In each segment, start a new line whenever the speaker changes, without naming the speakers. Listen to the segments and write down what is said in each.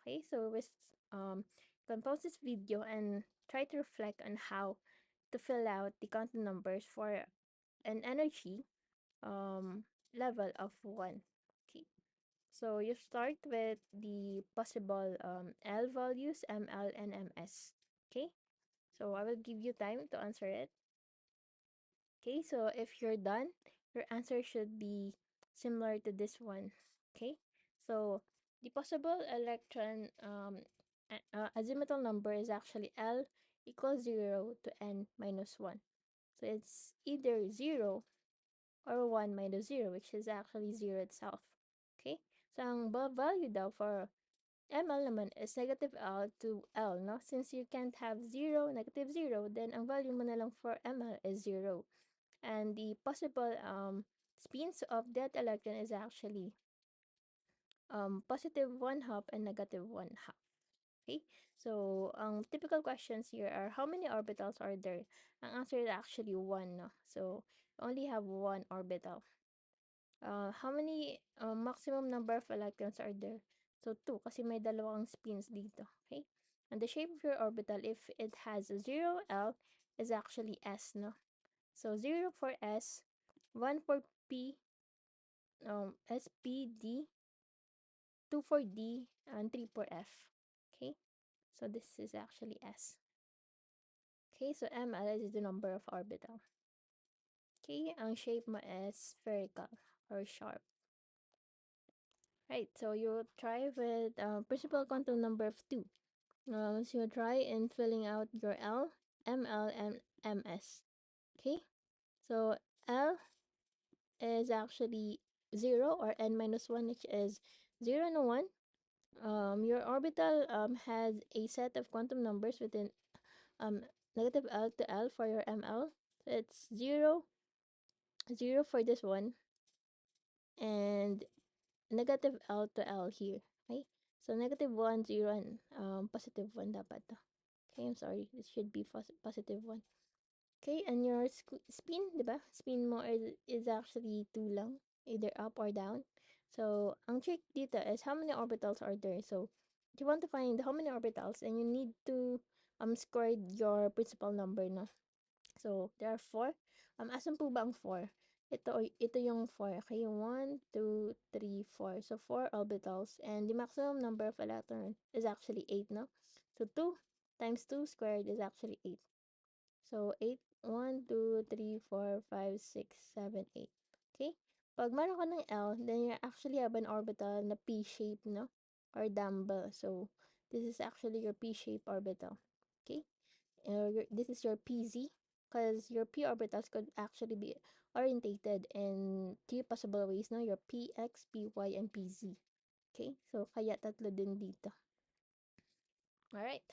Okay, so we can pause this video and try to reflect on how to fill out the quantum numbers for an energy um, level of 1. Okay, so you start with the possible L values, ML, and MS. Okay, so I will give you time to answer it. Okay, so if you're done, your answer should be similar to this one. Okay, so the possible electron azimuthal number is actually L equals 0 to n minus 1. So it's either 0 or 1 minus 0, which is actually 0 itself. Okay, so ang value daw for ML naman is negative L to L, no? Since you can't have 0, negative 0, then ang value mo na lang for ML is 0. And the possible spins of that electron is actually positive 1 half and negative 1 half. Okay, so typical questions here are how many orbitals are there? Ang answer is actually 1, no? So you only have 1 orbital. How many maximum number of electrons are there? So 2 kasi may dalawang spins dito. Okay, and the shape of your orbital, if it has a 0 L, is actually S, no? So 0 for S, 1 for P, S, P, D, 2 for D, and 3 for F. Okay, so this is actually S. Okay, so ML is the number of orbital. Okay, ang shape mo is spherical or sharp. Right, so you try with principal quantum number of 2. So you try in filling out your L, ML, and MS. Okay, so L is actually 0 or n minus 1, which is 0 and 1. Your orbital has a set of quantum numbers within um, negative L to L for your ML. So it's 0, 0 for this one, and negative L to L here. Okay? So negative 1, 0, and positive 1 dapat to. Okay, I'm sorry. It should be positive 1. Okay, and your spin, diba? Spin mo is actually 2 lang, either up or down. So, ang trick dito is how many orbitals are there. So, if you want to find how many orbitals, and you need to square your principal number, no? So, there are 4. Asan po ba ang 4? Ito yung 4. Okay, 1, 2, 3, 4. So, 4 orbitals. And the maximum number of electrons is actually 8, no? So, 2 times 2 squared is actually 8. So, 8, 1, 2, 3, 4, 5, 6, 7, 8. Okay? Pag meron ka ng L, then you actually have an orbital na P-shape, no? Or dumbbell. So, this is actually your P-shape orbital. Okay? This is your PZ, because your p orbitals could actually be orientated in 3 possible ways, no? Your px, py, and pz. Okay? So, kaya tatlo din dito. Alright.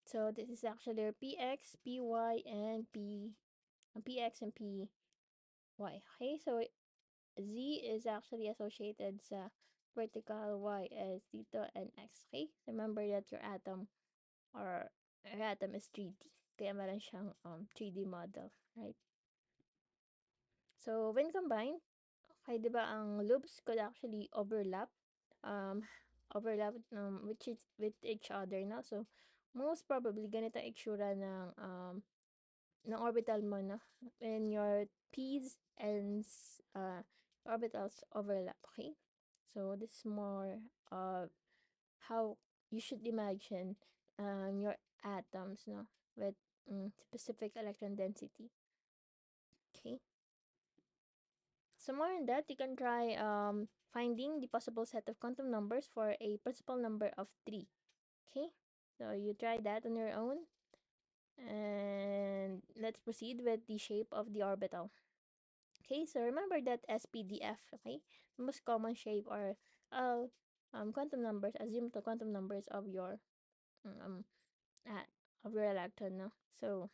So, this is actually your px, py, and px and py. Okay? So, z is actually associated sa vertical, y is dito, and x. Okay? Remember that your atom or your atom is 3D. Kaya meron siyang 3D model, right? So, when combined, okay, di ba ang loops could actually um, with each other, no? So, most probably, ganito ang itsura ng orbital mo, no? When your p's and orbitals overlap, okay? So, this is more of how you should imagine your atoms, no? With specific electron density, okay? So more on that, you can try finding the possible set of quantum numbers for a principal number of 3. Okay, so you try that on your own. And let's proceed with the shape of the orbital. Okay, so remember that SPDF, okay? The most common shape are all quantum numbers, assume the quantum numbers um, uh, of your electron, no? So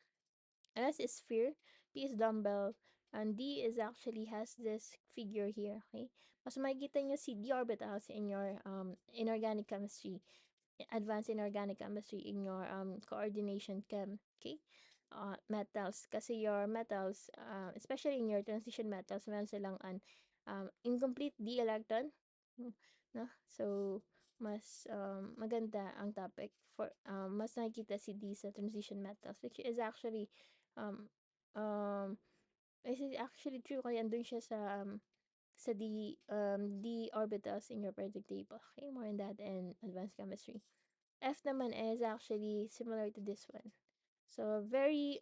S is sphere, P is dumbbell, and D is actually has this figure here, okay? Mas makikita nyo si D orbitals in your inorganic chemistry, advanced inorganic chemistry in your coordination chem, okay? Metals, kasi your metals, especially in your transition metals, meron silang an incomplete D electron, no? So, mas maganda ang topic for mas nakikita si D sa transition metals, which is actually um um is actually true kaya andun siya sa D orbitals in your periodic table. Okay, more on that in advanced chemistry. F naman is actually similar to this one. So very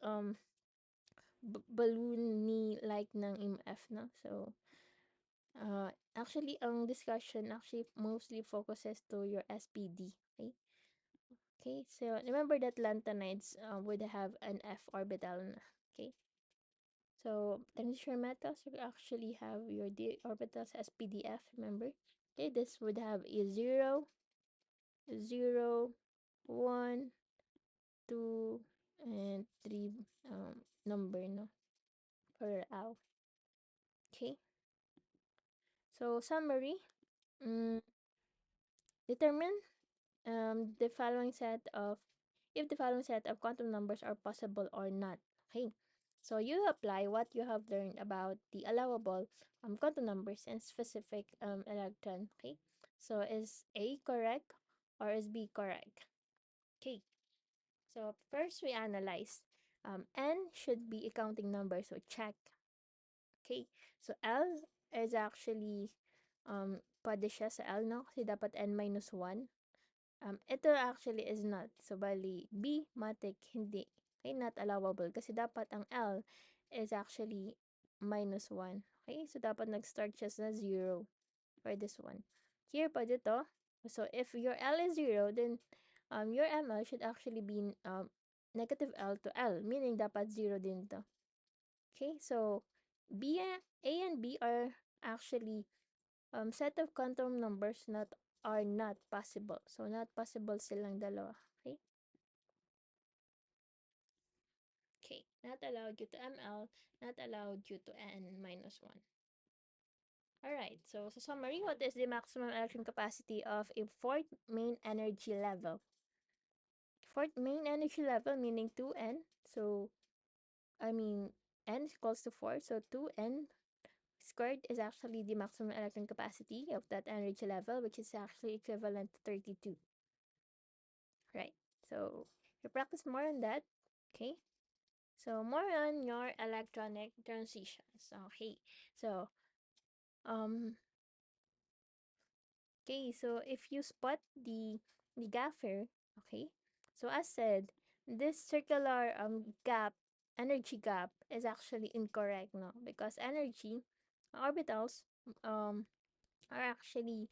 balloony like ng MF, no? So actually ang discussion actually mostly focuses to your SPD. Okay. Okay, so remember that lanthanides would have an F orbital na. Okay. So transition metals will actually have your d orbitals as PDF, remember? Okay, this would have a 0, 0, 1, 2, and 3 number, no? For L. Okay. So summary, mm, determine the following set of if the following set of quantum numbers are possible or not. Okay. So you apply what you have learned about the allowable quantum numbers and specific electron. Okay. So is A correct or is B correct? Okay. So first we analyze. N should be a counting number, so check. Okay. So L is actually pwede siya sa L, no? Kasi dapat N minus 1. Ito actually is not. So, bali, B, matic, hindi. Okay, not allowable. Kasi dapat ang L is actually minus 1. Okay, so dapat nag-start siya sa 0 for this one. Here, pwede to. So, if your L is 0, then your ML should actually be negative L to L, meaning dapat 0 din to. Okay, so A and B are actually set of quantum numbers are not possible. So, not possible silang dalawa. Okay? Okay. Not allowed due to ML, not allowed due to N minus 1. Alright, so summary, what is the maximum electron capacity of a fourth main energy level? Fourth main energy level meaning 2n. So, I mean, n is equals to 4. So, 2n squared is actually the maximum electron capacity of that energy level, which is actually equivalent to 32. Right. So you practice more on that. Okay. So more on your electronic transitions. Okay. So um okay, so if you spot the gaffer, okay. So as said, this circular gap energy gap is actually incorrect, no? Because energy orbitals um are actually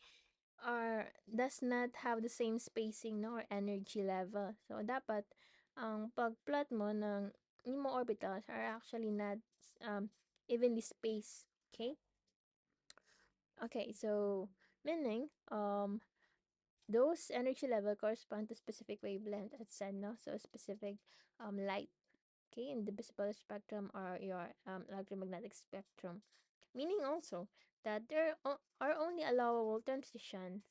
does not have the same spacing, no, or energy level. So dapat ang pagplot mo ng mo orbitals are actually not evenly spaced. Okay? Okay, so meaning those energy level correspond to specific wavelength at SEN, no? So specific light, okay, in the visible spectrum or your electromagnetic spectrum. Meaning also that there are only allowable transitions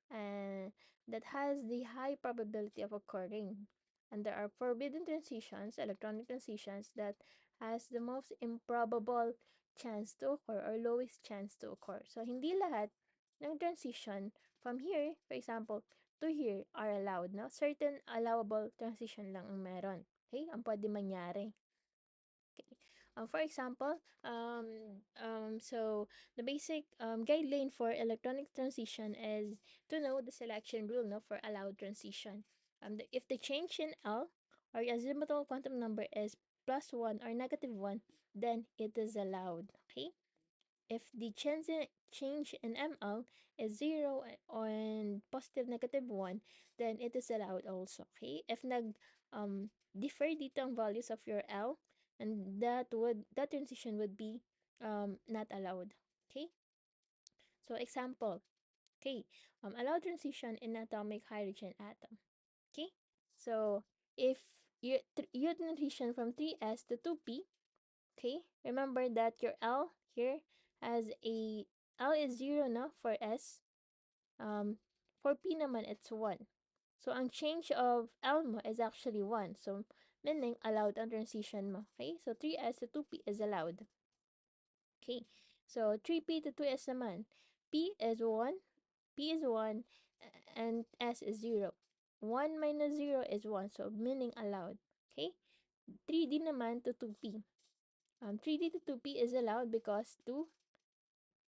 and that has the high probability of occurring. And there are forbidden transitions, electronic transitions, that has the most improbable chance to occur or lowest chance to occur. So, hindi lahat ng transition from here, for example, to here are allowed. No? Certain allowable transition lang ang meron. Okay? Ang pwede mangyari. Okay. For example, so the basic guideline for electronic transition is to know the selection rule, no, for allowed transition. If the change in L or azimuthal quantum number is +1 or -1, then it is allowed. Okay. If the change in ML is 0 and positive -1, then it is allowed also. Okay? If differ dito ang values of your L, and that transition would be not allowed. Okay? So example, okay, allowed transition in atomic hydrogen atom. Okay? So if you transition from 3s to 2p, okay, remember that your L here has a L is 0 na for S. For P naman, it's 1. So, ang change of L mo is actually 1. So, meaning allowed ang transition mo. Okay? So, 3S to 2P is allowed. Okay? So, 3P to 2S naman. P is 1. P is 1. and S is 0. 1 minus 0 is 1, so meaning allowed. Okay? 3D naman to 2P. 3D to 2P is allowed because 2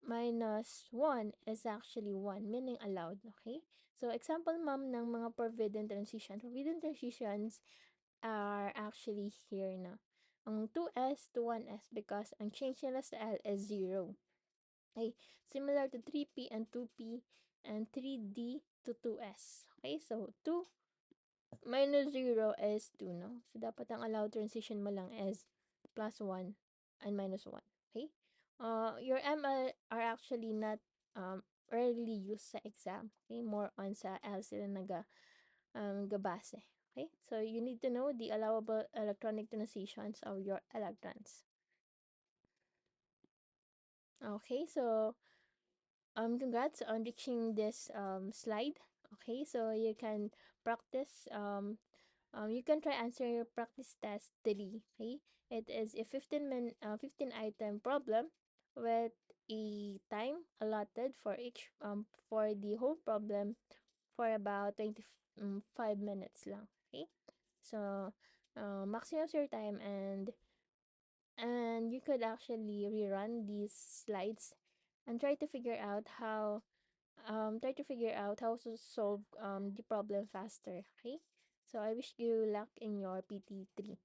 minus 1 is actually 1, meaning allowed. Okay? So, example, ma'am, ng mga forbidden transition. Forbidden transitions are actually here na. Ang 2S to 1S because ang change nila sa L is 0. Okay? Similar to 3P and 2P and 3D to 2S. Okay? So, 2 minus 0 is 2, no? So, dapat ang allowed transition mo lang is plus 1 and minus 1. Okay? Your ML are actually not rarely used sa exam. Okay? More on sa L sila gabase. Okay? So, you need to know the allowable electronic transitions of your electrons. Okay, so congrats on reaching this slide. Okay, so you can practice you can try answer your practice test 3. Okay, it is a 15 item problem with a time allotted for each for the whole problem for about 25 minutes lang. Okay, so maximize your time, and you could actually rerun these slides and try to figure out how to solve the problem faster. Okay, so I wish you luck in your PT3.